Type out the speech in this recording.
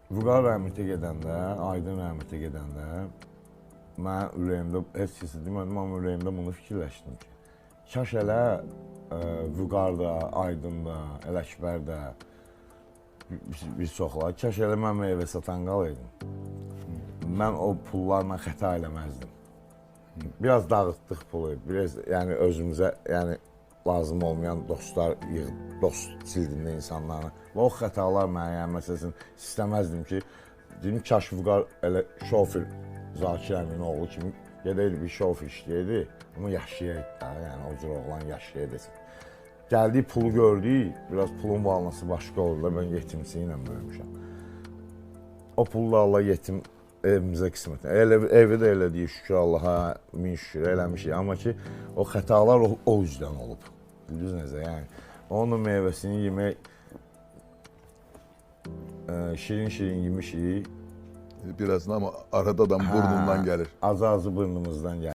Vüqar rəhmətə gedəndə, Aydın rəhmətə gedəndə mən ürəyimdə heç kəsə demədim, amma ürəyimdə bunu fikirləşdim ki, kaş elə Vüqar da, Aydın da, Ələkbər də bir çoxlar, kaş elə mən meyvə satan qalaydım. Mən o pullarla xəta eləməzdim. Biraz dağıtdıq pulu, biraz yəni özümüzə yəni lazım olmayan dostlar dost cildində insanlarla. Və o xətalar mənə yəni məsələn istəməzdim ki, dedim kaş Vüqar elə şofer Zakir Əmin oğlu kimi gedəydi bir şofer işləyirdi, amma yaşayaydı da, yəni o cür oğlan yaşayaydı. Gəldiyi pulu gördük, biraz pulun valnası başqa oldu da, mən yetimçiyi ilə böyümüşəm. O pulla Allah yetim evimizə qismət. Evi də elədik, şükür Allaha, min şükür eləmişik. Amma ki, o xətalar o üzdən olub. Düz necə, yəni. Onun meyvəsini yemək, şirin-şirin yemişik. Birazdan ama arada da burnundan gelir. Az-azı burnumuzdan gəlir.